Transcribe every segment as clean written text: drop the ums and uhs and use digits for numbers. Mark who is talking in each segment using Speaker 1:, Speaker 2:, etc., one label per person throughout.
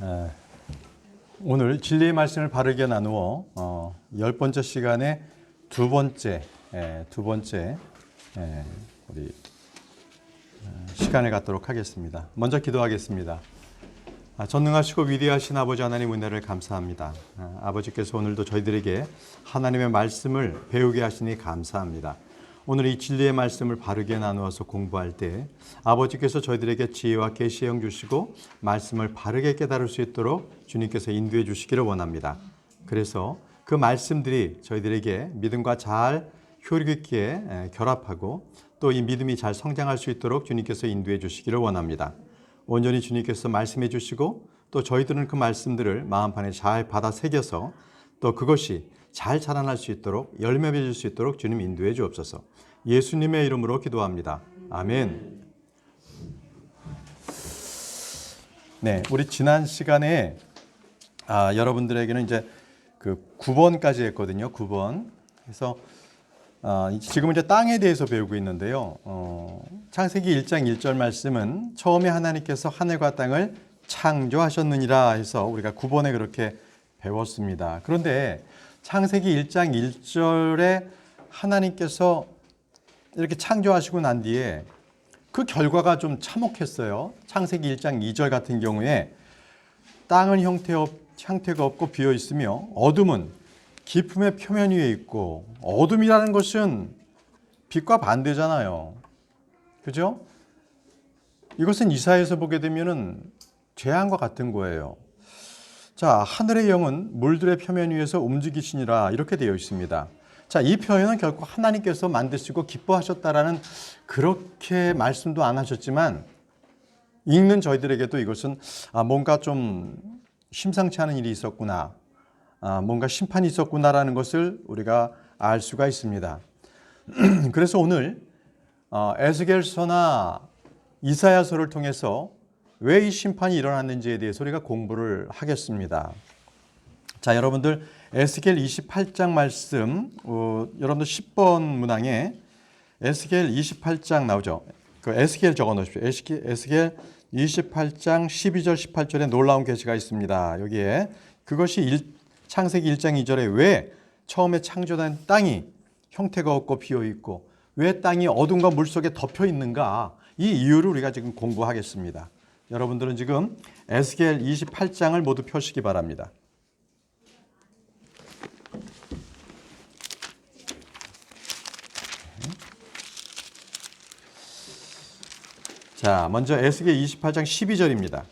Speaker 1: 에, 오늘 진리의 말씀을 바르게 나누어 10번째 시간의 두 번째 우리 시간을 갖도록 하겠습니다. 먼저 기도하겠습니다. 전능하시고 위대하신 아버지 하나님 은혜를 감사합니다. 아버지께서 오늘도 저희들에게 하나님의 말씀을 배우게 하시니 감사합니다. 오늘 이 진리의 말씀을 바르게 나누어서 공부할 때 아버지께서 저희들에게 지혜와 계시의 영 주시고 말씀을 바르게 깨달을 수 있도록 주님께서 인도해 주시기를 원합니다. 그래서 그 말씀들이 저희들에게 믿음과 잘 효력 있게 결합하고 또 이 믿음이 잘 성장할 수 있도록 주님께서 인도해 주시기를 원합니다. 온전히 주님께서 말씀해 주시고 또 저희들은 그 말씀들을 마음판에 잘 받아 새겨서 또 그것이 잘 자라날 수 있도록 열매 맺을 수 있도록 주님 인도해 주옵소서. 예수님의 이름으로 기도합니다. 아멘. 네, 우리 지난 시간에 여러분들에게는 이제 그 9번까지 했거든요. 9번. 그래서 지금은 이제 땅에 대해서 배우고 있는데요. 창세기 1장 1절 말씀은 처음에 하나님께서 하늘과 땅을 창조하셨느니라 해서 우리가 9번에 그렇게 배웠습니다. 그런데 창세기 1장 1절에 하나님께서 이렇게 창조하시고 난 뒤에 그 결과가 좀 참혹했어요. 창세기 1장 2절 같은 경우에 땅은 형태가 없고 비어 있으며 어둠은 깊음의 표면 위에 있고, 어둠이라는 것은 빛과 반대잖아요. 그죠? 이것은 이사야에서 보게 되면은 재앙과 같은 거예요. 자, 하늘의 영은 물들의 표면 위에서 움직이시니라 이렇게 되어 있습니다. 자, 이 표현은 결코 하나님께서 만드시고 기뻐하셨다라는 그렇게 말씀도 안 하셨지만 읽는 저희들에게도 이것은 뭔가 좀 심상치 않은 일이 있었구나, 뭔가 심판이 있었구나라는 것을 우리가 알 수가 있습니다. 그래서 오늘 에스겔서나 이사야서를 통해서 왜 이 심판이 일어났는지에 대해서 우리가 공부를 하겠습니다. 자, 여러분들 에스겔 28장 말씀, 여러분들 10번 문항에 에스겔 28장 나오죠. 그 에스겔 적어 놓으십시오. 에스겔 28장 12절 18절에 놀라운 계시가 있습니다. 여기에 그것이 창세기 1장 2절에 왜 처음에 창조된 땅이 형태가 없고 비어 있고 왜 땅이 어둠과 물 속에 덮여 있는가, 이 이유를 우리가 지금 공부하겠습니다. 여러분들은 지금 에스겔 28장을 모두 펴시기 바랍니다. 자, 먼저 에스겔 28장 12절입니다.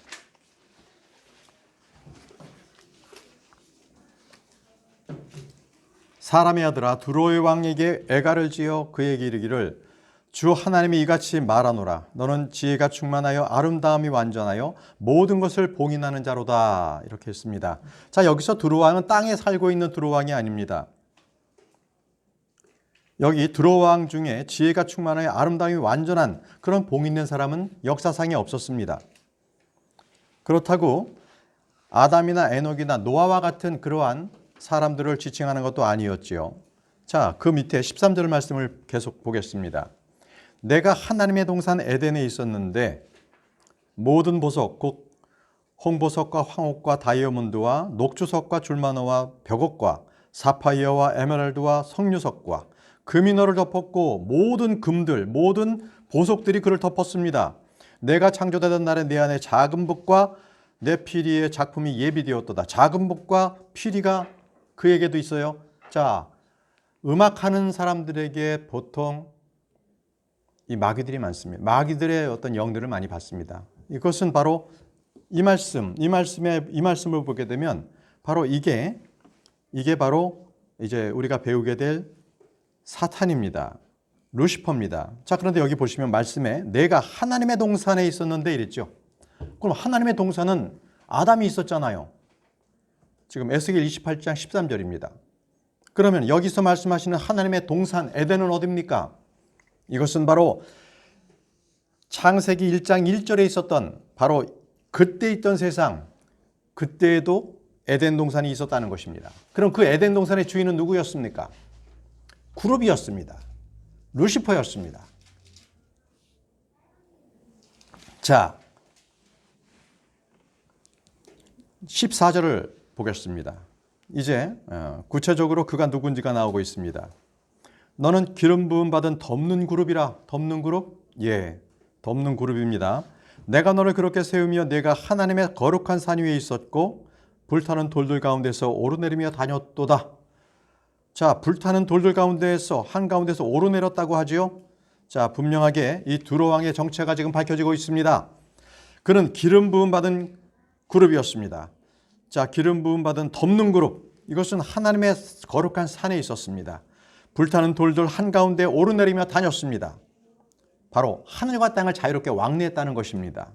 Speaker 1: 사람의 아들아, 두로의 왕에게 애가를 지어 그에게 이르기를 주 하나님이 이같이 말하노라. 너는 지혜가 충만하여 아름다움이 완전하여 모든 것을 봉인하는 자로다. 이렇게 했습니다. 자, 여기서 두로왕은 땅에 살고 있는 두로왕이 아닙니다. 여기 두로왕 중에 지혜가 충만하여 아름다움이 완전한 그런 봉인된 사람은 역사상에 없었습니다. 그렇다고 아담이나 에녹이나 노아와 같은 그러한 사람들을 지칭하는 것도 아니었지요. 자, 그 밑에 13절 말씀을 계속 보겠습니다. 내가 하나님의 동산 에덴에 있었는데 모든 보석, 곧 홍보석과 황옥과 다이아몬드와 녹주석과 줄마노와 벽옥과 사파이어와 에메랄드와 석류석과 금이 너를 덮었고 모든 금들, 모든 보석들이 그를 덮었습니다. 내가 창조되던 날에 내 안에 작은 북과 내 피리의 작품이 예비되었도다. 작은 북과 피리가 그에게도 있어요. 자, 음악하는 사람들에게 보통 이 마귀들이 많습니다. 마귀들의 어떤 영들을 많이 받습니다. 이것은 바로 이 말씀을 보게 되면 바로 이게 바로 이제 우리가 배우게 될 사탄입니다. 루시퍼입니다. 자, 그런데 여기 보시면 말씀에 내가 하나님의 동산에 있었는데 이랬죠. 그럼 하나님의 동산은 아담이 있었잖아요. 지금 에스겔 28장 13절입니다. 그러면 여기서 말씀하시는 하나님의 동산 에덴은 어디입니까? 이것은 바로 창세기 1장 1절에 있었던 바로 그때 있던 세상, 그때에도 에덴 동산이 있었다는 것입니다. 그럼 그 에덴 동산의 주인은 누구였습니까? 그룹이었습니다. 루시퍼였습니다. 자, 14절을 보겠습니다. 이제 구체적으로 그가 누군지가 나오고 있습니다. 너는 기름 부음 받은 덮는 그룹이라. 덮는 그룹? 예, 덮는 그룹입니다. 내가 너를 그렇게 세우며 내가 하나님의 거룩한 산 위에 있었고 불타는 돌들 가운데서 오르내리며 다녔도다. 자, 불타는 돌들 가운데에서 한가운데서 오르내렸다고 하지요. 자, 분명하게 이 두로 왕의 정체가 지금 밝혀지고 있습니다. 그는 기름 부음 받은 그룹이었습니다. 자, 기름 부음 받은 덮는 그룹. 이것은 하나님의 거룩한 산에 있었습니다. 불타는 돌들 한가운데 오르내리며 다녔습니다. 바로 하늘과 땅을 자유롭게 왕래했다는 것입니다.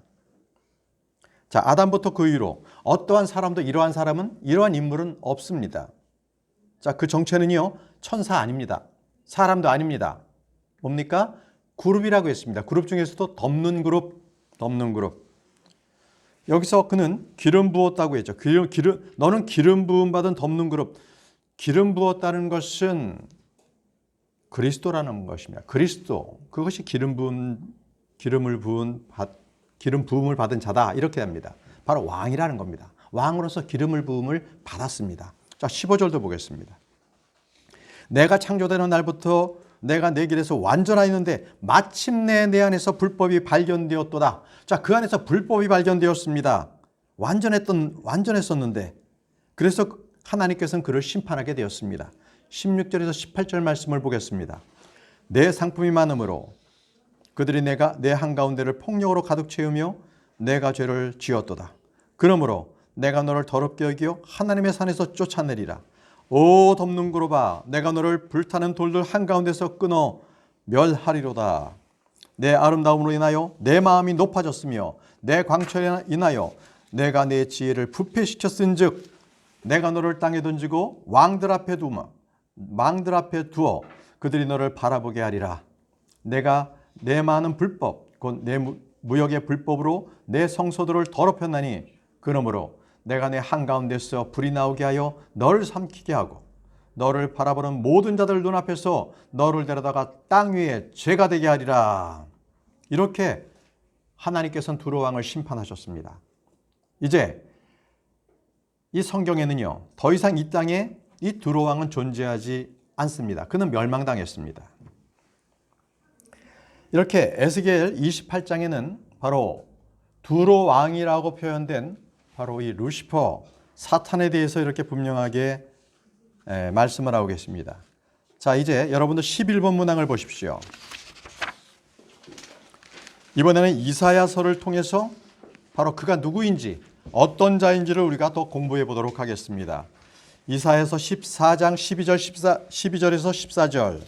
Speaker 1: 자, 아담부터 그 이후로 어떠한 사람도 이러한 인물은 없습니다. 자, 그 정체는요, 천사 아닙니다. 사람도 아닙니다. 뭡니까? 그룹이라고 했습니다. 그룹 중에서도 덮는 그룹. 여기서 그는 기름 부었다고 했죠. 너는 기름 부음 받은 덮는 그룹. 기름 부었다는 것은 그리스도라는 것입니다. 그리스도, 그것이 기름 부음을 받은 자다, 이렇게 합니다. 바로 왕이라는 겁니다. 왕으로서 기름을 부음을 받았습니다. 자, 15절도 보겠습니다. 내가 창조되는 날부터 내가 내 길에서 완전하였는데 마침내 내 안에서 불법이 발견되었도다. 자, 그 안에서 불법이 발견되었습니다. 완전했었는데 그래서 하나님께서는 그를 심판하게 되었습니다. 16절에서 18절 말씀을 보겠습니다. 내 상품이 많으므로 그들이 내 한가운데를 폭력으로 가득 채우며 내가 죄를 지었도다. 그러므로 내가 너를 더럽게 여기어 하나님의 산에서 쫓아내리라. 오 덮는 그룹아, 내가 너를 불타는 돌들 한가운데서 끊어 멸하리로다. 내 아름다움으로 인하여 내 마음이 높아졌으며 내 광철에 인하여 내가 내 지혜를 부패시켰은즉 내가 너를 땅에 던지고 왕들 앞에 두어 그들이 너를 바라보게 하리라. 내가 내 많은 불법 곧 내 무역의 불법으로 내 성소들을 더럽혔나니 그러므로 내가 내 한가운데서 불이 나오게 하여 너를 삼키게 하고 너를 바라보는 모든 자들 눈앞에서 너를 데려다가 땅 위에 죄가 되게 하리라. 이렇게 하나님께서는 두로 왕을 심판하셨습니다. 이제 이 성경에는요, 더 이상 이 땅에 이 두로 왕은 존재하지 않습니다. 그는 멸망당했습니다. 이렇게 에스겔 28장에는 바로 두로 왕이라고 표현된 바로 이 루시퍼, 사탄에 대해서 이렇게 분명하게 말씀을 하고 계십니다. 자, 이제 여러분들 11번 문항을 보십시오. 이번에는 이사야서를 통해서 바로 그가 누구인지, 어떤 자인지를 우리가 더 공부해 보도록 하겠습니다. 이사야서 14장 12절에서 14절.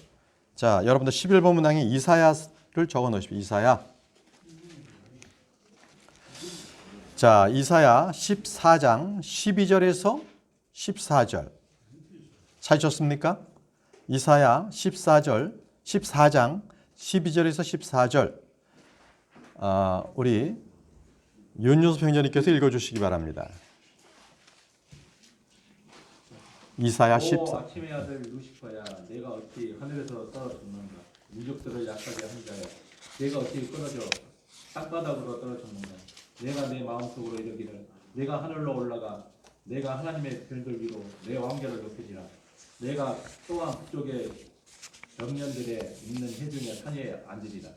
Speaker 1: 자, 여러분들 11번 문항에 이사야를 적어 놓으십시오. 이사야. 자, 이사야 14장 12절에서 14절. 찾으셨습니까? 이사야 14장 12절에서 14절. 우리 윤효섭 형제님께서 읽어주시기 바랍니다. 이사야 14.
Speaker 2: 아침의 아들 루시퍼야, 내가 어찌 하늘에서 떨어졌는가? 민족들을 약하게 한 자야, 내가 어찌 끊어져 땅바닥으로 떨어졌는가? 내가 내 마음속으로 이르기를 내가 하늘로 올라가 내가 하나님의 별들 위로 내 왕좌를 높이리라. 내가 또한 그쪽에 정년들에 있는 해중의 산에 앉으리라.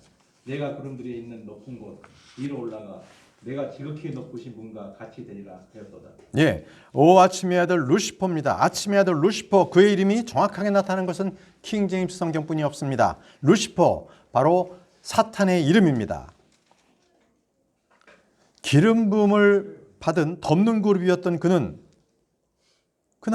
Speaker 2: 내가 구름들에 있는 높은 곳 위로 올라가 내가 지극히 높으신 분과 같이 되리라 하였도다.
Speaker 1: 예, 오 아침의 아들 루시퍼입니다. 아침의 아들 루시퍼, 그의 이름이 정확하게 나타나는 것은 킹 제임스 성경뿐이 없습니다. 루시퍼, 바로 사탄의 이름입니다. 기름 부음을 받은 덮는 그룹이었던 그는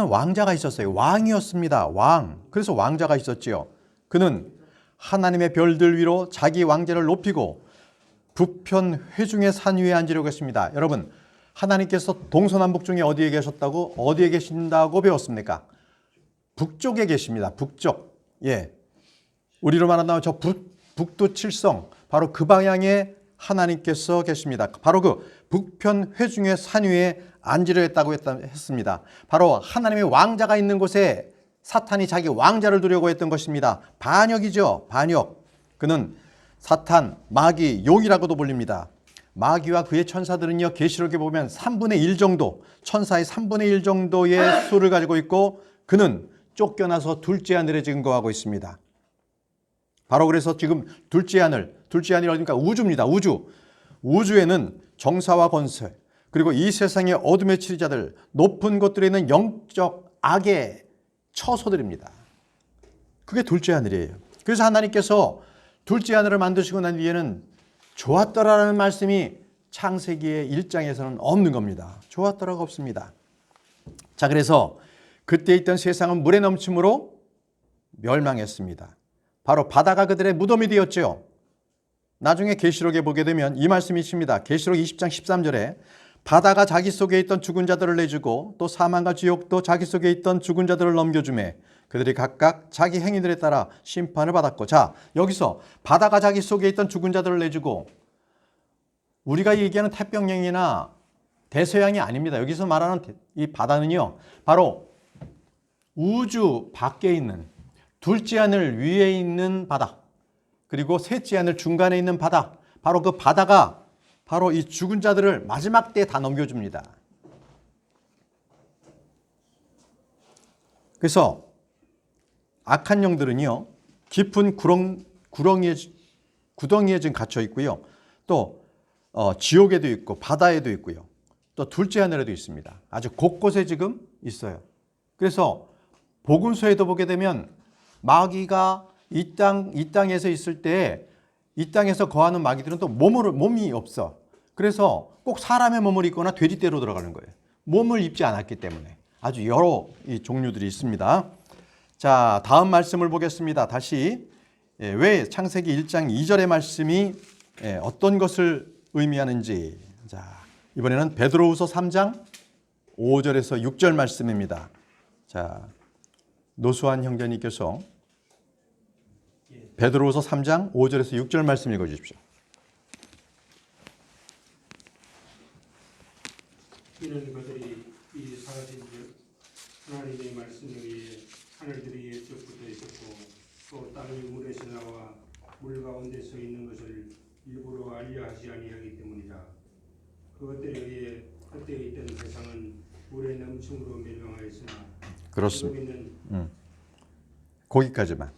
Speaker 1: 왕자가 있었어요. 왕이었습니다. 왕. 그래서 왕자가 있었지요. 그는 하나님의 별들 위로 자기 왕좌를 높이고 북편 회중의 산 위에 앉으려고 했습니다. 여러분, 하나님께서 동서남북 중에 어디에 계신다고 배웠습니까? 북쪽에 계십니다. 북쪽. 예. 우리로 말한다면 저 북두 칠성, 바로 그 방향에 하나님께서 계십니다. 바로 그 북편 회중의 산 위에 앉으려 했다고 했습니다. 바로 하나님의 왕자가 있는 곳에 사탄이 자기 왕자를 두려고 했던 것입니다. 반역이죠. 반역. 그는 사탄, 마귀, 용이라고도 불립니다. 마귀와 그의 천사들은요, 계시록에 보면 3분의 1 정도, 천사의 3분의 1 정도의 수를 가지고 있고 그는 쫓겨나서 둘째 하늘에 지금 거하고 있습니다. 바로 그래서 지금 둘째 하늘이 어디입니까? 우주입니다. 우주에는 정사와 권세, 그리고 이 세상의 어둠의 치리자들, 높은 곳들에 있는 영적 악의 처소들입니다. 그게 둘째 하늘이에요. 그래서 하나님께서 둘째 하늘을 만드시고 난 뒤에는 좋았더라라는 말씀이 창세기의 1장에서는 없는 겁니다. 좋았더라가 없습니다. 자, 그래서 그때 있던 세상은 물에 넘침으로 멸망했습니다. 바로 바다가 그들의 무덤이 되었죠. 나중에 계시록에 보게 되면 이 말씀이 있습니다. 계시록 20장 13절에 바다가 자기 속에 있던 죽은 자들을 내주고 또 사망과 지옥도 자기 속에 있던 죽은 자들을 넘겨주매 그들이 각각 자기 행위들에 따라 심판을 받았고. 자, 여기서 바다가 자기 속에 있던 죽은 자들을 내주고, 우리가 얘기하는 태평양이나 대서양이 아닙니다. 여기서 말하는 이 바다는요, 바로 우주 밖에 있는 둘째 하늘 위에 있는 바다, 그리고 셋째 하늘 중간에 있는 바다, 바로 그 바다가 바로 이 죽은 자들을 마지막 때에 다 넘겨줍니다. 그래서 악한 영들은요, 깊은 구덩이에 지금 갇혀 있고요. 또 지옥에도 있고 바다에도 있고요. 또 둘째 하늘에도 있습니다. 아주 곳곳에 지금 있어요. 그래서 복음서에도 보게 되면 마귀가 이 땅에서 있을 때 이 땅에서 거하는 마귀들은 또 몸이 없어. 그래서 꼭 사람의 몸을 입거나 돼지떼로 들어가는 거예요. 몸을 입지 않았기 때문에. 아주 여러 이 종류들이 있습니다. 자, 다음 말씀을 보겠습니다. 다시 왜 창세기 1장 2절의 말씀이 어떤 것을 의미하는지. 자, 이번에는 베드로후서 3장 5절에서 6절 말씀입니다. 자, 노수환 형제님께서 베드로후서 3장 5절에서 6절 말씀 읽어 주십시오.
Speaker 3: 이는 그들이 이 사라진 하나님의 말씀에 의해 하늘들이 옛적부터 있었고 또 땅이 물에서 나와 물 가운데 서 있는 것을 일부러 알려 하지 아니하기 때문이다. 그것들에 의해 그때 있던 세상은 물의 넘침으로 멸망하였으나
Speaker 1: 그렇습니다. 거기까지만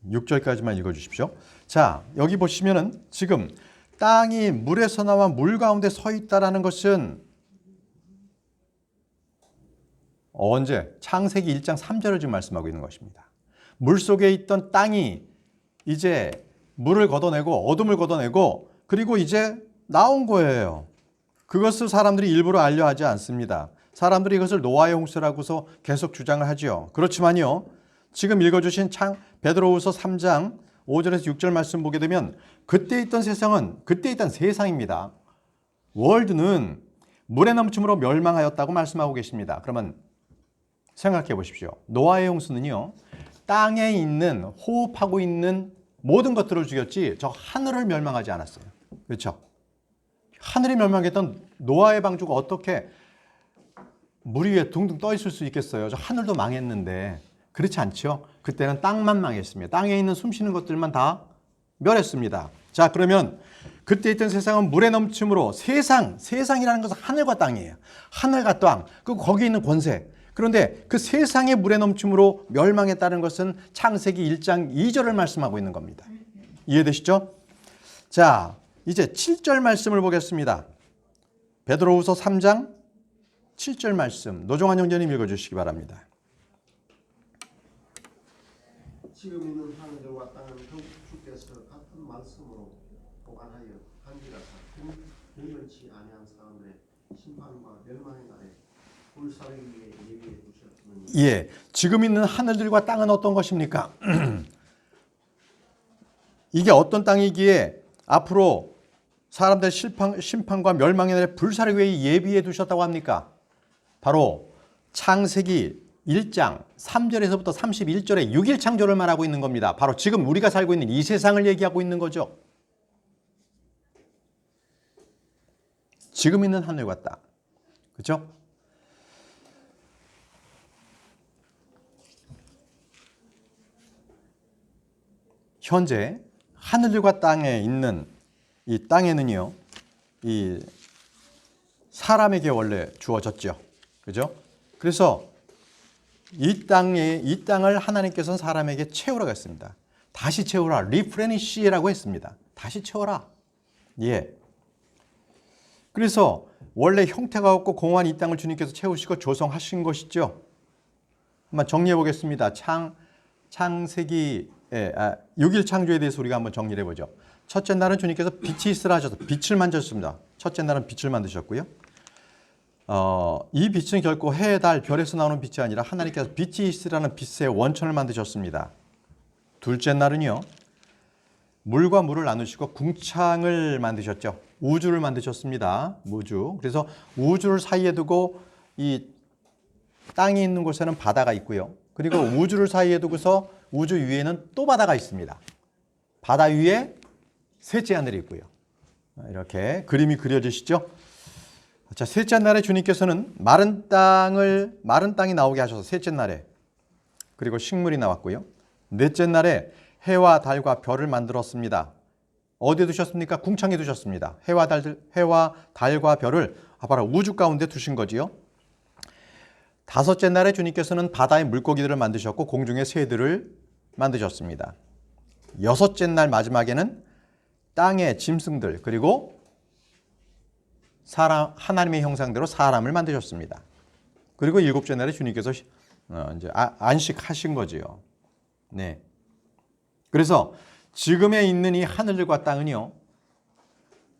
Speaker 1: 6절까지만 읽어 주십시오. 자, 여기 보시면은 지금 땅이 물에서 나와 물 가운데 서 있다라는 것은 언제? 창세기 1장 3절을 지금 말씀하고 있는 것입니다. 물 속에 있던 땅이 이제 물을 걷어내고 어둠을 걷어내고 그리고 이제 나온 거예요. 그것을 사람들이 일부러 알려하지 않습니다. 사람들이 이것을 노아의 홍수라고서 계속 주장을 하죠. 그렇지만요, 지금 읽어주신 베드로후서 3장 5절에서 6절 말씀 보게 되면 그때 있던 세상은 그때 있던 세상입니다. 월드는 물에 넘침으로 멸망하였다고 말씀하고 계십니다. 그러면 생각해 보십시오. 노아의 홍수는요, 땅에 있는 호흡하고 있는 모든 것들을 죽였지 저 하늘을 멸망하지 않았어요. 그렇죠? 하늘이 멸망했던 노아의 방주가 어떻게 물 위에 둥둥 떠 있을 수 있겠어요? 저 하늘도 망했는데. 그렇지 않죠? 그때는 땅만 망했습니다. 땅에 있는 숨쉬는 것들만 다 멸했습니다. 자, 그러면 그때 있던 세상은 물에 넘침으로 세상이라는 것은 하늘과 땅이에요. 하늘과 땅, 그리고 거기 있는 권세. 그런데 그 세상의 물에 넘침으로 멸망했다는 것은 창세기 1장 2절을 말씀하고 있는 겁니다. 이해되시죠? 자, 이제 7절 말씀을 보겠습니다. 베드로후서 3장 7절 말씀, 노종환 형제님 읽어주시기 바랍니다.
Speaker 4: 지금 있는 하늘과 땅은 주께서 같은 말씀으로 보관하여 한지라 같은 분별치 아니한 사람들의 심판과 멸망의 날에 불사르기 위해 예비해 두셨느니.
Speaker 1: 예, 지금 있는 하늘들과 땅은 어떤 것입니까? 이게 어떤 땅이기에 앞으로 사람들의 심판과 멸망의 날에 불사르기 위해 예비해 두셨다고 합니까? 바로 창세기 1장 3절에서부터 31절에 6일 창조를 말하고 있는 겁니다. 바로 지금 우리가 살고 있는 이 세상을 얘기하고 있는 거죠. 지금 있는 하늘과 땅. 그렇죠? 현재 하늘과 땅에 있는 이 땅에는요, 이 사람에게 원래 주어졌죠. 그죠? 그래서 이 땅을 하나님께서는 사람에게 채우라고 했습니다. 다시 채우라. 리프레니시라고 했습니다. 다시 채워라. 예. 그래서 원래 형태가 없고 공허한 이 땅을 주님께서 채우시고 조성하신 것이죠. 한번 정리해 보겠습니다. 창세기 6일 창조에 대해서 우리가 한번 정리를 해보죠. 첫째 날은 주님께서 빛이 있으라 하셔서 빛을 만드셨습니다. 첫째 날은 빛을 만드셨고요. 이 빛은 결코 해, 달, 별에서 나오는 빛이 아니라 하나님께서 빛이 있으라는 빛의 원천을 만드셨습니다. 둘째 날은요, 물과 물을 나누시고 궁창을 만드셨죠. 우주를 만드셨습니다. 우주. 그래서 우주를 사이에 두고 이 땅이 있는 곳에는 바다가 있고요. 그리고 우주를 사이에 두고서 우주 위에는 또 바다가 있습니다. 바다 위에 셋째 하늘이 있고요. 이렇게 그림이 그려지시죠? 자, 셋째 날에 주님께서는 마른 땅이 나오게 하셔서 셋째 날에, 그리고 식물이 나왔고요. 넷째 날에 해와 달과 별을 만들었습니다. 어디에 두셨습니까? 궁창에 두셨습니다. 해와 달과 별을 바로 우주 가운데 두신 거지요. 다섯째 날에 주님께서는 바다의 물고기들을 만드셨고 공중의 새들을 만드셨습니다. 여섯째 날 마지막에는 땅의 짐승들, 그리고 하나님의 형상대로 사람을 만드셨습니다. 그리고 일곱째 날에 주님께서 이제 안식하신 거지요. 네. 그래서 지금에 있는 이 하늘과 땅은요,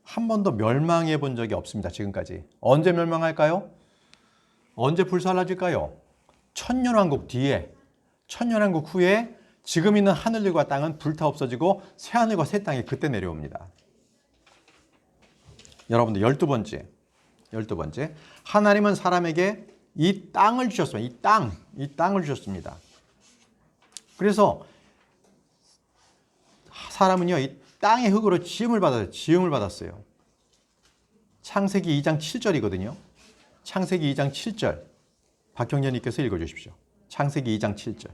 Speaker 1: 한 번도 멸망해 본 적이 없습니다. 지금까지. 언제 멸망할까요? 언제 불살라질까요? 천년왕국 뒤에, 천년왕국 후에 지금 있는 하늘들과 땅은 불타 없어지고 새 하늘과 새 땅이 그때 내려옵니다. 여러분들 12번째. 하나님은 사람에게 이 땅을 주셨습니다. 이 땅을 주셨습니다. 그래서 사람은요, 이 땅의 흙으로 지음을 받았어요. 창세기 2장 7절이거든요. 창세기 2장 7절. 박경련님께서 읽어주십시오. 창세기 2장 7절.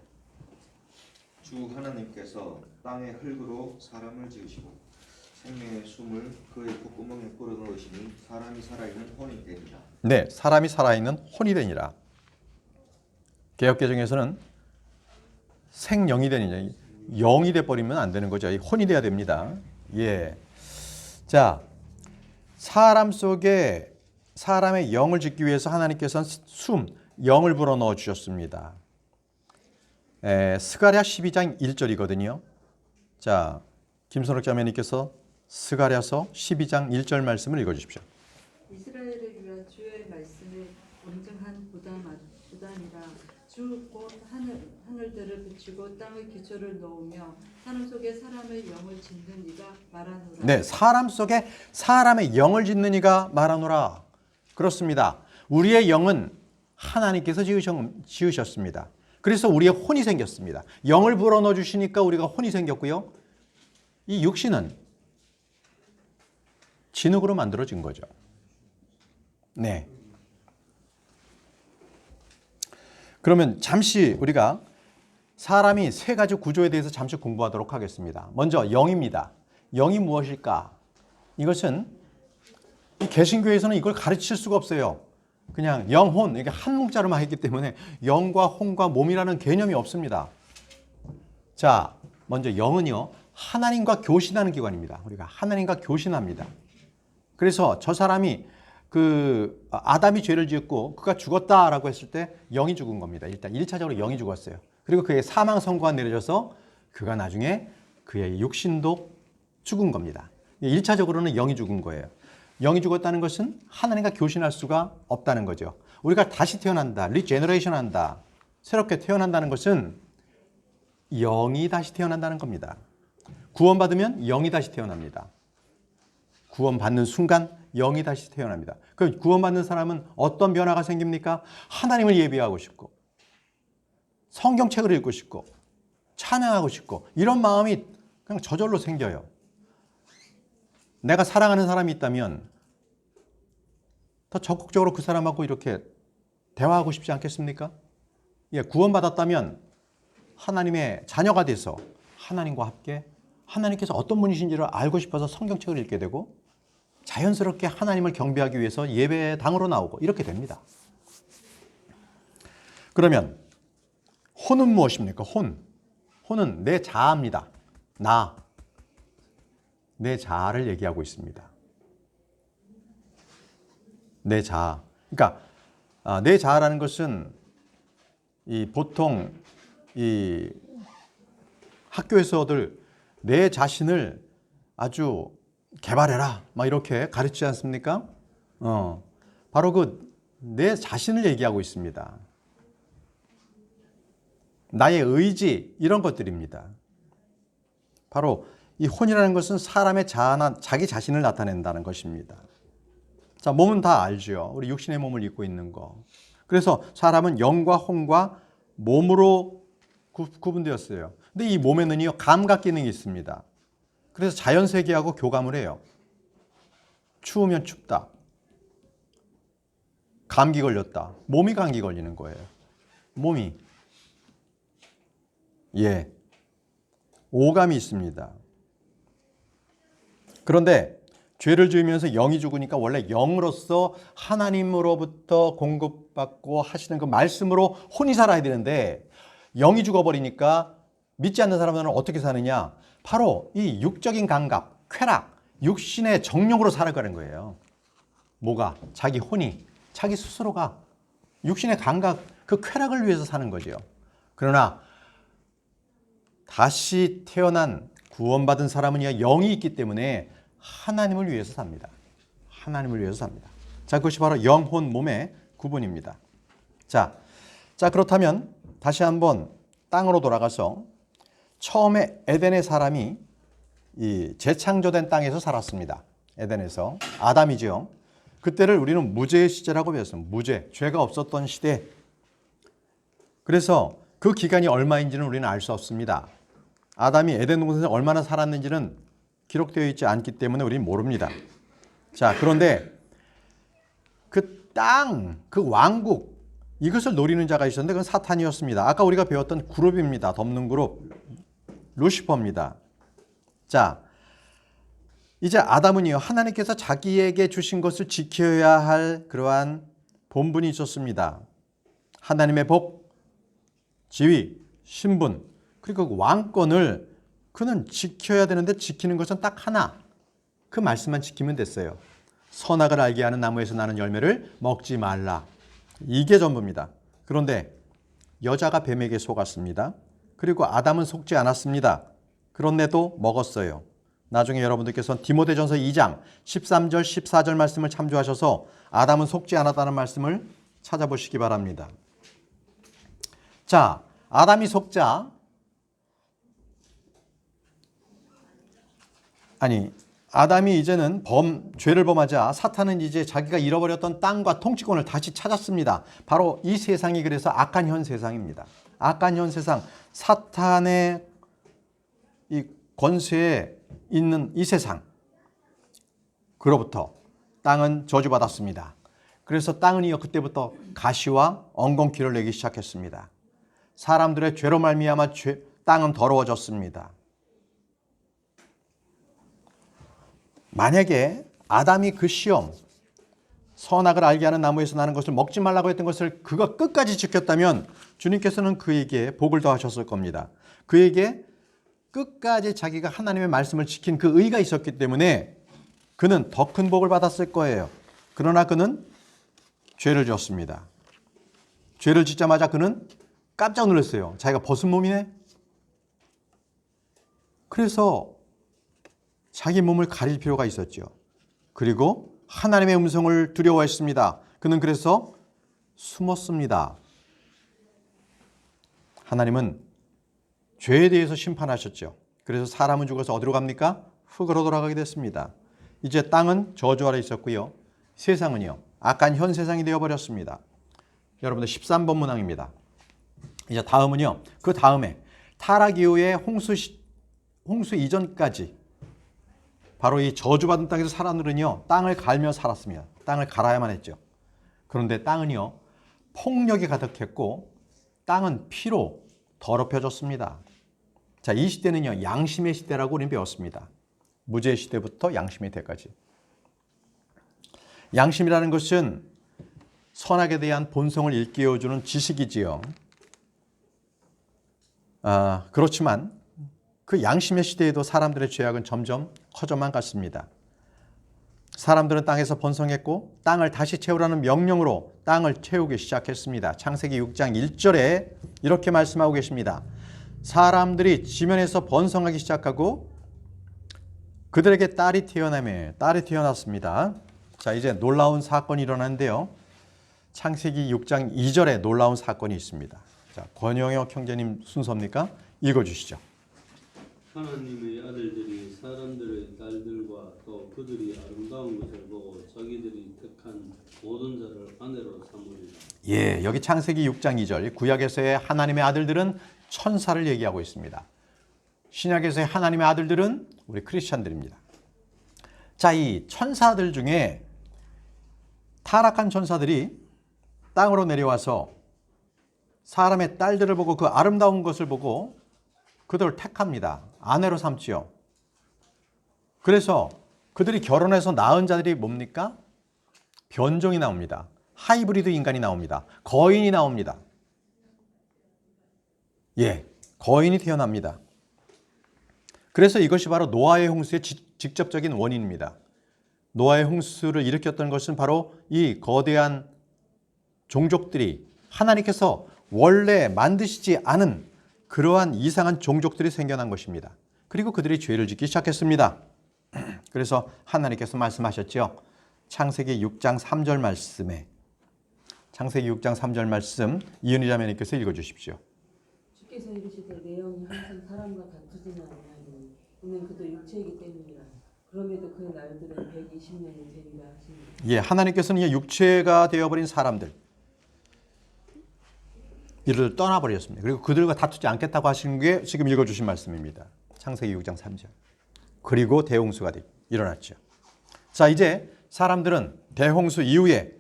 Speaker 5: 주 하나님께서 땅의 흙으로 사람을 지으시고 생명의 숨을 그의 콧구멍에 불어넣으시니 사람이 살아있는 혼이 되니라.
Speaker 1: 네, 사람이 살아있는 혼이 되니라. 개역개정에서는 생영이 되니라. 영이 돼버리면 안 되는 거죠. 혼이 돼야 됩니다. 예. 자, 사람 속에 사람의 영을 짓기 위해서 하나님께서는 영을 불어넣어 주셨습니다. 스가랴 12장 1절이거든요. 자, 김선욱 자매님께서 스가랴서 12장 1절 말씀을 읽어주십시오.
Speaker 6: 이스라엘을 위한 주의 말씀을 온전한 부담이라. 주 곧 하늘들을 비추고 땅의 기초를 놓으며 사람 속에 사람의 영을 짓는 이가 말하노라.
Speaker 1: 네, 사람 속에 사람의 영을 짓는 이가 말하노라. 그렇습니다. 우리의 영은 하나님께서 지으셨습니다. 그래서 우리의 혼이 생겼습니다. 영을 불어넣어 주시니까 우리가 혼이 생겼고요. 이 육신은 진흙으로 만들어진 거죠. 네. 그러면 잠시 우리가 사람이 세 가지 구조에 대해서 잠시 공부하도록 하겠습니다. 먼저 영입니다. 영이 무엇일까? 이것은 이 개신교에서는 이걸 가르칠 수가 없어요. 그냥 영혼, 이게 한 문자로만 했기 때문에 영과 혼과 몸이라는 개념이 없습니다. 자, 먼저 영은요, 하나님과 교신하는 기관입니다. 우리가 하나님과 교신합니다. 그래서 저 사람이 아담이 죄를 지었고 그가 죽었다라고 했을 때 영이 죽은 겁니다. 일단 1차적으로 영이 죽었어요. 그리고 그의 사망 선고가 내려져서 그가 나중에 그의 육신도 죽은 겁니다. 1차적으로는 영이 죽은 거예요. 영이 죽었다는 것은 하나님과 교신할 수가 없다는 거죠. 우리가 다시 태어난다, 리제너레이션 한다, 새롭게 태어난다는 것은 영이 다시 태어난다는 겁니다. 구원받으면 영이 다시 태어납니다. 구원받는 순간 영이 다시 태어납니다. 그 구원받는 사람은 어떤 변화가 생깁니까? 하나님을 예배하고 싶고 성경책을 읽고 싶고 찬양하고 싶고 이런 마음이 그냥 저절로 생겨요. 내가 사랑하는 사람이 있다면 더 적극적으로 그 사람하고 이렇게 대화하고 싶지 않겠습니까? 예, 구원받았다면 하나님의 자녀가 돼서 하나님과 함께 하나님께서 어떤 분이신지를 알고 싶어서 성경책을 읽게 되고 자연스럽게 하나님을 경배하기 위해서 예배당으로 나오고 이렇게 됩니다. 그러면 혼은 무엇입니까? 혼은 내 자아입니다. 내 자아를 얘기하고 있습니다. 내 자아. 그러니까 내 자아라는 것은 보통 학교에서들 내 자신을 아주 개발해라 막 이렇게 가르치지 않습니까? 바로 내 자신을 얘기하고 있습니다. 나의 의지 이런 것들입니다. 바로 이 혼이라는 것은 사람의 자아나 자기 자신을 나타낸다는 것입니다. 자, 몸은 다 알죠. 우리 육신의 몸을 입고 있는 거. 그래서 사람은 영과 혼과 몸으로 구분되었어요. 근데 이 몸에는요, 감각 기능이 있습니다. 그래서 자연 세계하고 교감을 해요. 추우면 춥다. 감기 걸렸다. 몸이 감기 걸리는 거예요. 몸이. 예. 오감이 있습니다. 그런데 죄를 지으면서 영이 죽으니까 원래 영으로서 하나님으로부터 공급받고 하시는 그 말씀으로 혼이 살아야 되는데 영이 죽어버리니까 믿지 않는 사람들은 어떻게 사느냐? 바로 이 육적인 감각, 쾌락, 육신의 정욕으로 살아가는 거예요. 뭐가? 자기 혼이, 자기 스스로가 육신의 감각, 그 쾌락을 위해서 사는 거죠. 그러나 다시 태어난 구원받은 사람은 영이 있기 때문에 하나님을 위해서 삽니다. 하나님을 위해서 삽니다. 자, 그것이 바로 영혼, 몸의 구분입니다. 자, 그렇다면 다시 한번 땅으로 돌아가서 처음에 에덴의 사람이 이 재창조된 땅에서 살았습니다. 에덴에서 아담이죠. 그때를 우리는 무죄의 시제라고 배웠습니다. 무죄, 죄가 없었던 시대. 그래서 그 기간이 얼마인지는 우리는 알 수 없습니다. 아담이 에덴 동산에서 얼마나 살았는지는 기록되어 있지 않기 때문에 우리는 모릅니다. 자, 그런데 그 땅, 그 왕국, 이것을 노리는 자가 있었는데 그건 사탄이었습니다. 아까 우리가 배웠던 그룹입니다. 덮는 그룹, 루시퍼입니다. 자, 이제 아담은요, 하나님께서 자기에게 주신 것을 지켜야 할 그러한 본분이 있었습니다. 하나님의 복, 지위, 신분, 그리고 그 왕권을 그는 지켜야 되는데 지키는 것은 딱 하나. 그 말씀만 지키면 됐어요. 선악을 알게 하는 나무에서 나는 열매를 먹지 말라. 이게 전부입니다. 그런데 여자가 뱀에게 속았습니다. 그리고 아담은 속지 않았습니다. 그런데도 먹었어요. 나중에 여러분들께서는 디모데전서 2장 13절 14절 말씀을 참조하셔서 아담은 속지 않았다는 말씀을 찾아보시기 바랍니다. 자, 아담이 속자, 아담이 이제는 죄를 범하자 사탄은 이제 자기가 잃어버렸던 땅과 통치권을 다시 찾았습니다. 바로 이 세상이 그래서 악한 현 세상입니다. 악한 현 세상, 사탄의 이 권세에 있는 이 세상, 그로부터 땅은 저주받았습니다. 그래서 땅은요, 그때부터 가시와 엉겅퀴를 내기 시작했습니다. 사람들의 죄로 말미암아 땅은 더러워졌습니다. 만약에 아담이 그 시험, 선악을 알게 하는 나무에서 나는 것을 먹지 말라고 했던 것을 그가 끝까지 지켰다면 주님께서는 그에게 복을 더하셨을 겁니다. 그에게 끝까지 자기가 하나님의 말씀을 지킨 그 의가 있었기 때문에 그는 더 큰 복을 받았을 거예요. 그러나 그는 죄를 지었습니다. 죄를 짓자마자 그는 깜짝 놀랐어요. 자기가 벗은 몸이네? 그래서 자기 몸을 가릴 필요가 있었죠. 그리고 하나님의 음성을 두려워했습니다. 그는 그래서 숨었습니다. 하나님은 죄에 대해서 심판하셨죠. 그래서 사람은 죽어서 어디로 갑니까? 흙으로 돌아가게 됐습니다. 이제 땅은 저주 아래 있었고요. 세상은요, 악한 현 세상이 되어버렸습니다. 여러분들 13번 문항입니다. 이제 다음은요, 그 다음에 타락 이후에 홍수 이전까지 바로 이 저주받은 땅에서 사람들은요, 땅을 갈며 살았습니다. 땅을 갈아야만 했죠. 그런데 땅은요, 폭력이 가득했고 땅은 피로 더럽혀졌습니다. 자, 이 시대는요, 양심의 시대라고 우리는 배웠습니다. 무죄의 시대부터 양심의 때까지. 양심이라는 것은 선악에 대한 본성을 일깨워주는 지식이지요. 그렇지만 그 양심의 시대에도 사람들의 죄악은 점점 커져만 갔습니다. 사람들은 땅에서 번성했고 땅을 다시 채우라는 명령으로 땅을 채우기 시작했습니다. 창세기 6장 1절에 이렇게 말씀하고 계십니다. 사람들이 지면에서 번성하기 시작하고 그들에게 딸이 태어났습니다. 자, 이제 놀라운 사건이 일어났는데요. 창세기 6장 2절에 놀라운 사건이 있습니다. 자, 권영혁 형제님 순서입니까? 읽어주시죠.
Speaker 7: 하나님의 아들들이 사람들의 딸들과 또 그들이 아름다운 것을 보고 자기들이 택한 모든 자를 아내로 삼으리라.
Speaker 1: 예, 여기 창세기 6장 2절 구약에서의 하나님의 아들들은 천사를 얘기하고 있습니다. 신약에서의 하나님의 아들들은 우리 크리스찬들입니다. 자, 이 천사들 중에 타락한 천사들이 땅으로 내려와서 사람의 딸들을 보고 그 아름다운 것을 보고 그들을 택합니다. 아내로 삼지요. 그래서 그들이 결혼해서 낳은 자들이 뭡니까? 변종이 나옵니다. 하이브리드 인간이 나옵니다. 거인이 나옵니다. 예, 거인이 태어납니다. 그래서 이것이 바로 노아의 홍수의 직접적인 원인입니다. 노아의 홍수를 일으켰던 것은 바로 이 거대한 종족들이 하나님께서 원래 만드시지 않은 그러한 이상한 종족들이 생겨난 것입니다. 그리고 그들이 죄를 짓기 시작했습니다. 그래서 하나님께서 말씀하셨죠. 창세기 6장 3절 말씀에 창세기 6장 3절 말씀 이은희 자매님께서 읽어주십시오.
Speaker 8: 주께서 이르시되 내 영이 항상 사람과 다투지는 아니하니 이는 그도 육체이기 때문이라. 그럼에도 그 날들은 120년이 되리라 하시니.
Speaker 1: 예, 하나님께서는 이 육체가 되어버린 사람들 이를 떠나버렸습니다. 그리고 그들과 다투지 않겠다고 하시는 게 지금 읽어주신 말씀입니다. 창세기 6장 3절. 그리고 대홍수가 일어났죠. 자, 이제 사람들은 대홍수 이후에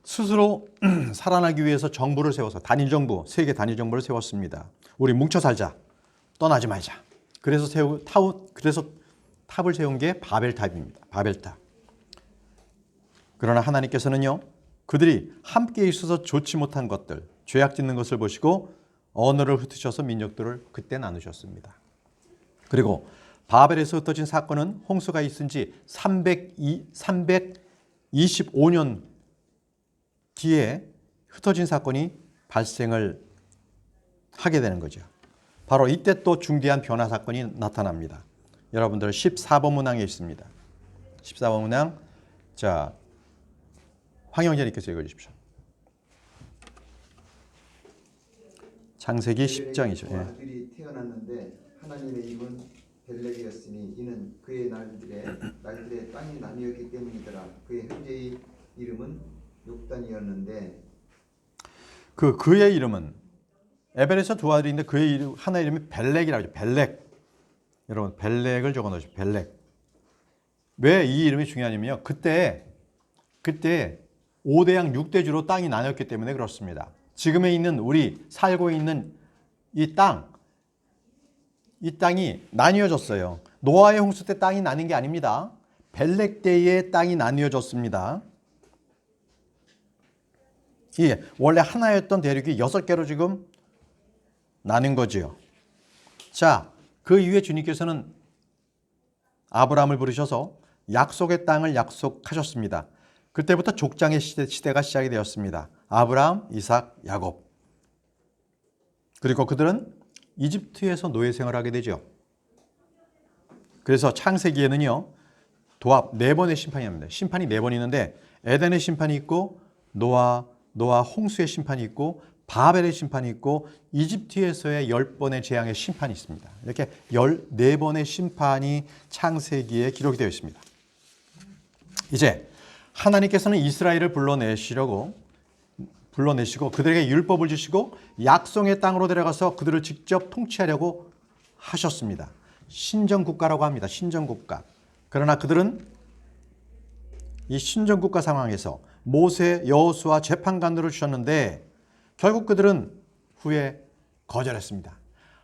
Speaker 1: 스스로 살아나기 위해서 정부를 세워서 단일정부, 세계 단일정부를 세웠습니다. 우리 뭉쳐 살자. 떠나지 말자. 그래서 탑을 세운 게 바벨탑입니다. 바벨탑. 그러나 하나님께서는요. 그들이 함께 있어서 좋지 못한 것들, 죄악 짓는 것을 보시고 언어를 흩으셔서 민족들을 그때 나누셨습니다. 그리고 바벨에서 흩어진 사건은 홍수가 있은 지 325년 뒤에 흩어진 사건이 발생을 하게 되는 거죠. 바로 이때 또 중대한 변화 사건이 나타납니다. 여러분들 14번 문항에 있습니다. 14번 문항. 자, 황영재님께서 읽어주십시오. 창세기 10장이죠. 예.
Speaker 9: 아들이 태어났는데 하나님의 입은 벨렉이었으니 이는 그의 날들에 땅이 나뉘었기 때문이더라. 그의 형제의 이름은 욕단이었는데
Speaker 1: 그의 이름은 에벨에서 두 아들이 있는데 그의 이름 하나 이름이 벨렉이라고 하죠. 벨렉. 여러분 벨렉을 적어 놓으십시오. 벨렉. 왜 이 이름이 중요하냐면요. 그때 5대양 6대주로 땅이 나뉘었기 때문에 그렇습니다. 지금에 있는 우리 살고 있는 이 땅이 나뉘어졌어요. 노아의 홍수 때 땅이 나뉜 게 아닙니다. 벨렉 때의 땅이 나뉘어졌습니다. 예, 원래 하나였던 대륙이 6개로 지금 나뉜 거지요. 자, 그 이후에 주님께서는 아브라함을 부르셔서 약속의 땅을 약속하셨습니다. 그때부터 족장의 시대가 시작이 되었습니다. 아브라함, 이삭, 야곱. 그리고 그들은 이집트에서 노예 생활하게 되죠. 그래서 창세기에는요. 도합 4번의 심판이 납니다. 심판이 4번 있는데 에덴의 심판이 있고 노아 홍수의 심판이 있고 바벨의 심판이 있고 이집트에서의 10번의 재앙의 심판이 있습니다. 이렇게 14번의 심판이 창세기에 기록이 되어 있습니다. 이제 하나님께서는 이스라엘을 불러내시고 그들에게 율법을 주시고 약속의 땅으로 데려가서 그들을 직접 통치하려고 하셨습니다. 신정국가라고 합니다. 신정국가. 그러나 그들은 이 신정국가 상황에서 모세, 여호수아 재판관들을 주셨는데 결국 그들은 후에 거절했습니다.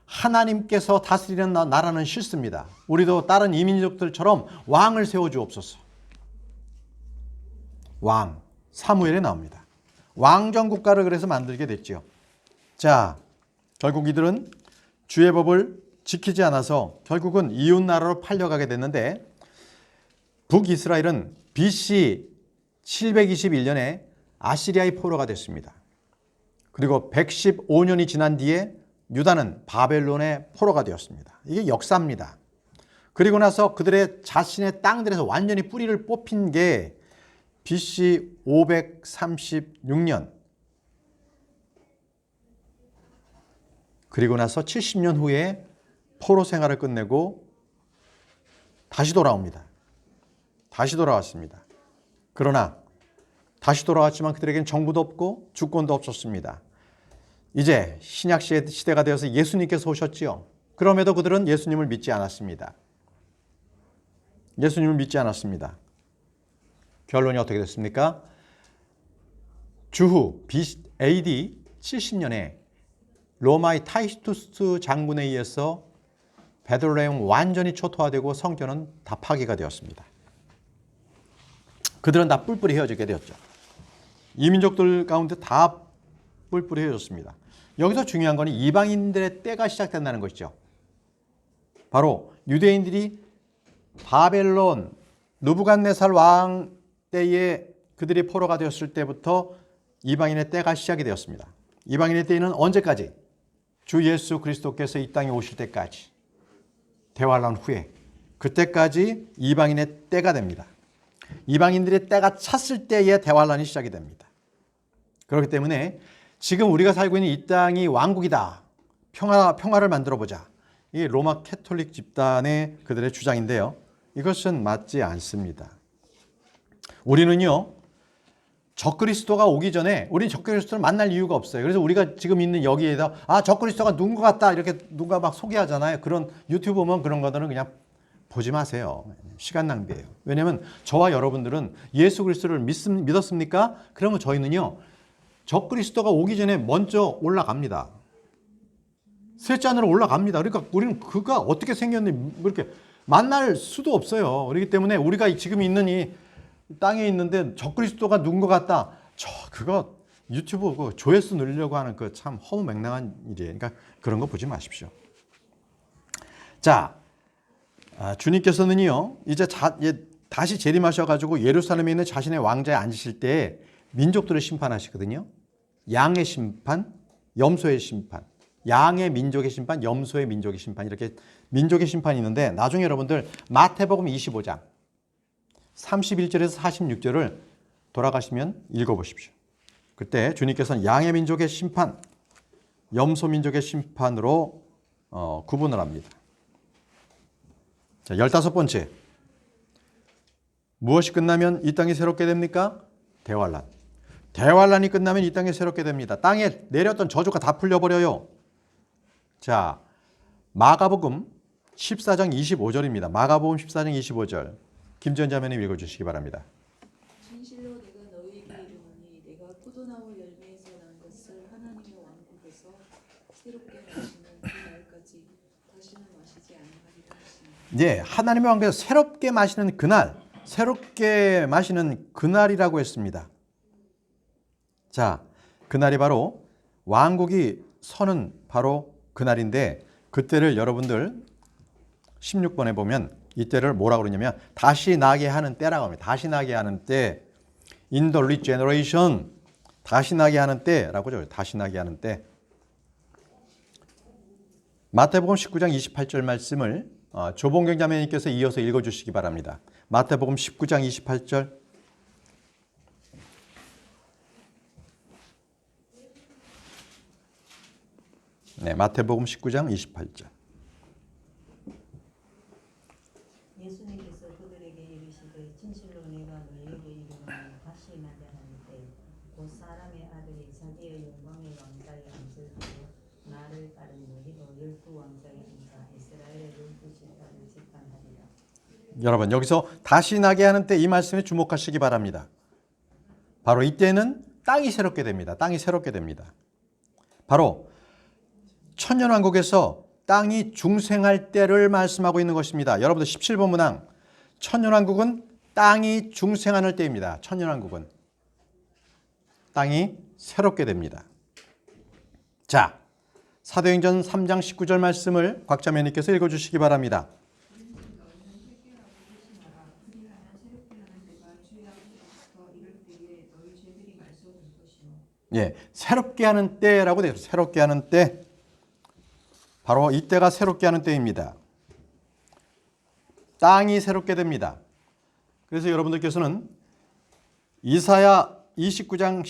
Speaker 1: 하나님께서 다스리는 나라는 싫습니다. 우리도 다른 이민족들처럼 왕을 세워주옵소서. 왕 사무엘에 나옵니다. 왕정 국가를 그래서 만들게 됐죠. 자, 결국 이들은 주의 법을 지키지 않아서 결국은 이웃 나라로 팔려가게 됐는데 북이스라엘은 BC 721년에 아시리아의 포로가 됐습니다. 그리고 115년이 지난 뒤에 유다는 바벨론의 포로가 되었습니다. 이게 역사입니다. 그리고 나서 그들의 자신의 땅들에서 완전히 뿌리를 뽑힌 게 BC 536년. 그리고 나서 70년 후에 포로 생활을 끝내고 다시 돌아옵니다. 다시 돌아왔습니다. 그러나 다시 돌아왔지만 그들에게는 정부도 없고 주권도 없었습니다. 이제 신약 시대가 되어서 예수님께서 오셨지요. 그럼에도 그들은 예수님을 믿지 않았습니다. 예수님을 믿지 않았습니다. 결론이 어떻게 됐습니까? 주후 AD 70년에 로마의 타이투스 장군에 의해서 베들레헴 완전히 초토화되고 성전은 다 파괴가 되었습니다. 그들은 다 뿔뿔이 헤어지게 되었죠. 이민족들 가운데 다 뿔뿔이 헤어졌습니다. 여기서 중요한 건 이방인들의 때가 시작된다는 것이죠. 바로 유대인들이 바벨론 느부갓네살 왕 때에 그들이 포로가 되었을 때부터 이방인의 때가 시작이 되었습니다. 이방인의 때는 언제까지? 주 예수 그리스도께서 이 땅에 오실 때까지, 대환란 후에, 그때까지 이방인의 때가 됩니다. 이방인들의 때가 찼을 때에 대환란이 시작이 됩니다. 그렇기 때문에 지금 우리가 살고 있는 이 땅이 왕국이다, 평화를 만들어보자, 이 로마 캐톨릭 집단의 그들의 주장인데요, 이것은 맞지 않습니다. 우리는요, 적그리스도가 오기 전에 우리는 적그리스도를 만날 이유가 없어요. 그래서 우리가 지금 있는 여기에다 적그리스도가 누군 것 같다 이렇게 누가 막 소개하잖아요. 그런 유튜브 보면 그런 것들은 그냥 보지 마세요. 시간 낭비예요. 왜냐하면 저와 여러분들은 예수 그리스도를 믿었습니까? 그러면 저희는요, 적그리스도가 오기 전에 먼저 올라갑니다. 셋째 하늘로 올라갑니다. 그러니까 우리는 그가 어떻게 생겼는지 이렇게 만날 수도 없어요. 그렇기 때문에 우리가 지금 있는 이 땅에 있는데 적그리스도가 누군 것 같다, 그거 유튜브 그 조회수 늘리려고 하는 그 참 허무맹랑한 일이에요. 그러니까 그런 거 보지 마십시오. 자, 주님께서는요 이제 다시 재림하셔가지고 예루살렘에 있는 자신의 왕자에 앉으실 때 민족들을 심판하시거든요. 양의 심판, 염소의 심판, 양의 민족의 심판, 염소의 민족의 심판, 이렇게 민족의 심판이 있는데 나중에 여러분들 마태복음 25장 31절에서 46절을 돌아가시면 읽어보십시오. 그때 주님께서는 양의 민족의 심판, 염소 민족의 심판으로 구분을 합니다. 자, 15번째. 무엇이 끝나면 이 땅이 새롭게 됩니까? 대환란. 대환란이 끝나면 이 땅이 새롭게 됩니다. 땅에 내렸던 저주가 다 풀려버려요. 자, 마가복음 14장 25절입니다. 마가복음 14장 25절. 김지연 자매님 읽어주시기 바랍니다.
Speaker 10: 진실로 내가 너희에게 이르노니 내가 포도나무 열매에서 난 것을 하나님의 왕국에서 새롭게 마시는 그 날까지 다시는 마시지 아니하리라 하시니.
Speaker 1: 예, 하나님의 왕국에서 새롭게 마시는 그날, 새롭게 마시는 그날이라고 했습니다. 자, 그날이 바로 왕국이 서는 바로 그날인데, 그때를 여러분들 16번에 보면 이때를 뭐라고 그러냐면 다시 나게 하는 때라고 합니다. 다시 나게 하는 때, in the regeneration, 다시 나게 하는 때라고 하죠. 다시 나게 하는 때. 마태복음 19장 28절 말씀을 조봉경 자매님께서 이어서 읽어주시기 바랍니다. 마태복음 19장 28절. 네, 마태복음 19장 28절.
Speaker 11: 예수님께서 그들에게 이르시되 진실로 내가 너희에게 이르노니 다시 나게 하는 때 곧 사람의 아들이 자기의 영광의 왕좌에 앉으시고 나를 따른 너희도 12 왕좌에 앉아 이스라엘의 12지파를 재판하리라.
Speaker 1: 여러분, 여기서 다시 나게 하는 때 이 말씀에 주목하시기 바랍니다. 바로 이때는 땅이 새롭게 됩니다. 땅이 새롭게 됩니다. 바로 천년왕국에서 땅이 중생할 때를 말씀하고 있는 것입니다. 여러분들 17번 문항, 천년왕국은 땅이 중생하는 때입니다. 천년왕국은. 땅이 새롭게 됩니다. 자, 사도행전 3장 19절 말씀을 곽자매님께서 읽어주시기 바랍니다. 예, 새롭게 하는 때라고 되어 있어요. 새롭게 하는 때. 바로 이때가 새롭게 하는 때입니다. 땅이 새롭게 됩니다. 그래서 여러분들께서는 이사야 29장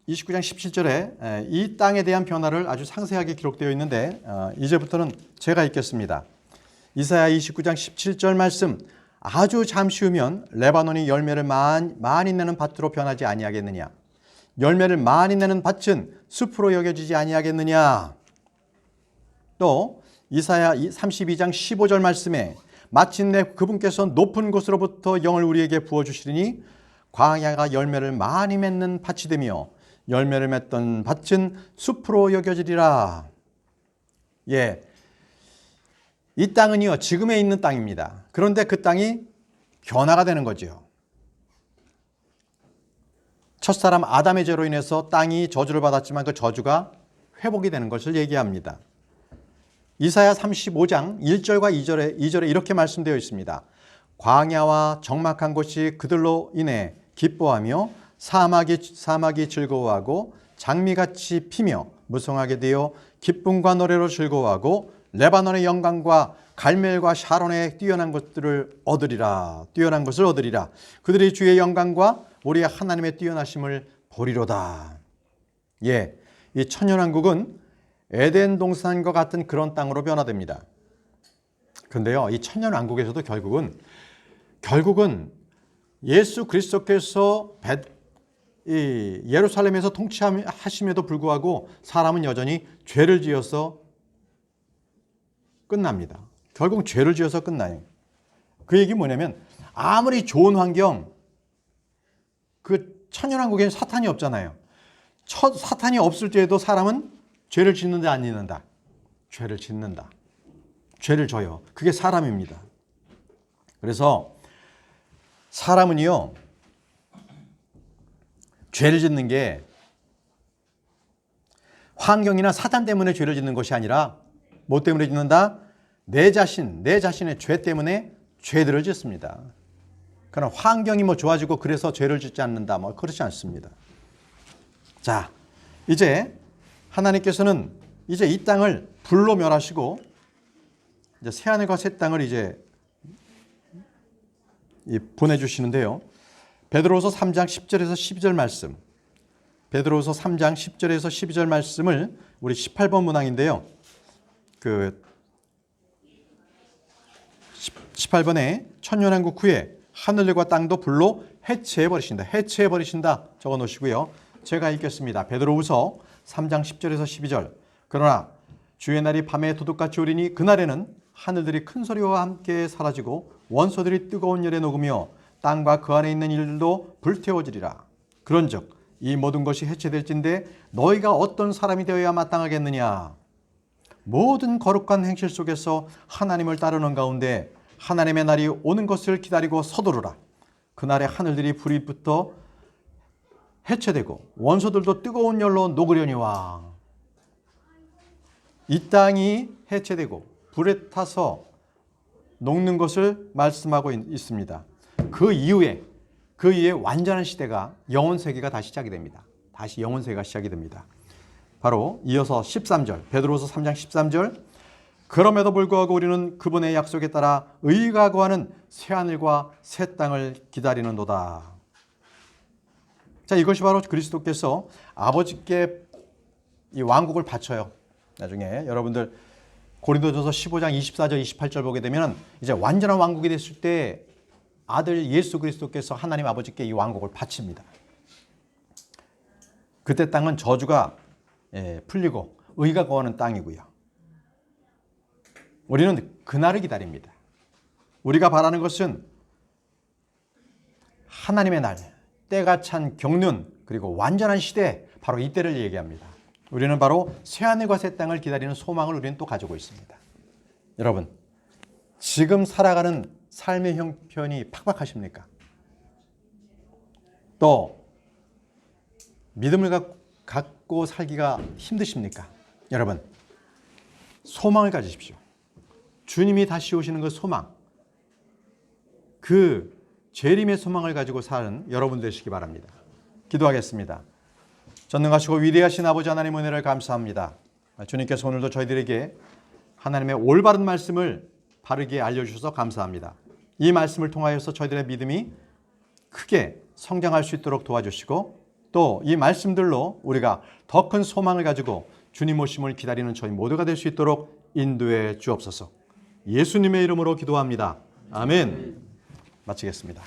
Speaker 1: 17절에 이 땅에 대한 변화를 아주 상세하게 기록되어 있는데 이제부터는 제가 읽겠습니다. 이사야 29장 17절 말씀. 아주 잠시 후면 레바논이 열매를 많이 내는 밭으로 변하지 아니하겠느냐. 열매를 많이 내는 밭은 숲으로 여겨지지 아니하겠느냐. 또 이사야 32장 15절 말씀에 마침내 그분께서 높은 곳으로부터 영을 우리에게 부어주시리니 광야가 열매를 많이 맺는 밭이 되며 열매를 맺던 밭은 숲으로 여겨지리라. 예, 이 땅은요 지금에 있는 땅입니다. 그런데 그 땅이 변화가 되는 거죠. 첫사람 아담의 죄로 인해서 땅이 저주를 받았지만 그 저주가 회복이 되는 것을 얘기합니다. 이사야 35장 1절과 2절에 이렇게 말씀되어 있습니다. 광야와 적막한 곳이 그들로 인해 기뻐하며 사막이 즐거워하고 장미같이 피며 무성하게 되어 기쁨과 노래로 즐거워하고 레바논의 영광과 갈멜과 샤론의 뛰어난 것을 얻으리라. 그들이 주의 영광과 우리의 하나님의 뛰어나심을 보리로다. 예, 이 천년왕국은 에덴 동산과 같은 그런 땅으로 변화됩니다. 그런데요, 이 천년왕국에서도 결국은 예수 그리스도께서 예루살렘에서 통치하심에도 불구하고 사람은 여전히 죄를 지어서 끝납니다. 결국 죄를 지어서 끝나요. 그 얘기 뭐냐면 아무리 좋은 환경, 그 천년왕국에는 사탄이 없잖아요. 사탄이 없을 때에도 사람은 죄를 짓는다 안 짓는다? 죄를 짓는다. 죄를 져요. 그게 사람입니다. 그래서 사람은요, 죄를 짓는 게 환경이나 사탄 때문에 죄를 짓는 것이 아니라 뭐 때문에 짓는다? 내 자신의 죄 때문에 죄들을 짓습니다. 그러나 환경이 뭐 좋아지고 그래서 죄를 짓지 않는다. 뭐 그렇지 않습니다. 자, 이제 하나님께서는 이제 이 땅을 불로 멸하시고 이제 새하늘과 새 땅을 이제 보내주시는데요. 베드로후서 3장 10절에서 12절 말씀. 베드로후서 3장 10절에서 12절 말씀을 우리 18번 문항인데요. 그 18번에 천년왕국 후에 하늘과 땅도 불로 해체해버리신다. 적어 놓으시고요. 제가 읽겠습니다. 베드로후서 3장 10절에서 12절. 그러나 주의 날이 밤에 도둑같이 오리니 그날에는 하늘들이 큰 소리와 함께 사라지고 원소들이 뜨거운 열에 녹으며 땅과 그 안에 있는 일들도 불태워지리라. 그런즉 이 모든 것이 해체될진데 너희가 어떤 사람이 되어야 마땅하겠느냐. 모든 거룩한 행실 속에서 하나님을 따르는 가운데 하나님의 날이 오는 것을 기다리고 서두르라. 그날에 하늘들이 불이 붙어 해체되고 원소들도 뜨거운 열로 녹으려니와. 이 땅이 해체되고 불에 타서 녹는 것을 말씀하고 있습니다. 그 이후에 완전한 시대가 영원 세계가 다시 시작이 됩니다. 다시 영원 세계가 시작이 됩니다. 바로 이어서 13절, 베드로후서 3장 13절. 그럼에도 불구하고 우리는 그분의 약속에 따라 의가 거하는 새 하늘과 새 땅을 기다리는도다. 자, 이것이 바로 그리스도께서 아버지께 이 왕국을 바쳐요. 나중에 여러분들 고린도전서 15장 24절 28절 보게 되면 이제 완전한 왕국이 됐을 때 아들 예수 그리스도께서 하나님 아버지께 이 왕국을 바칩니다. 그때 땅은 저주가 풀리고 의가 거하는 땅이고요. 우리는 그날을 기다립니다. 우리가 바라는 것은 하나님의 날, 때가 찬 경륜, 그리고 완전한 시대, 바로 이때를 얘기합니다. 우리는 바로 새하늘과 새 땅을 기다리는 소망을 우리는 또 가지고 있습니다. 여러분, 지금 살아가는 삶의 형편이 팍팍하십니까? 또 믿음을 갖고 살기가 힘드십니까? 여러분, 소망을 가지십시오. 주님이 다시 오시는 그 소망, 그 재림의 소망을 가지고 사는 여러분 되시기 바랍니다. 기도하겠습니다. 전능하시고 위대하신 아버지 하나님 은혜를 감사합니다. 주님께서 오늘도 저희들에게 하나님의 올바른 말씀을 바르게 알려주셔서 감사합니다. 이 말씀을 통하여서 저희들의 믿음이 크게 성장할 수 있도록 도와주시고 또 이 말씀들로 우리가 더 큰 소망을 가지고 주님 오심을 기다리는 저희 모두가 될 수 있도록 인도해 주옵소서. 예수님의 이름으로 기도합니다. 아멘. 마치겠습니다.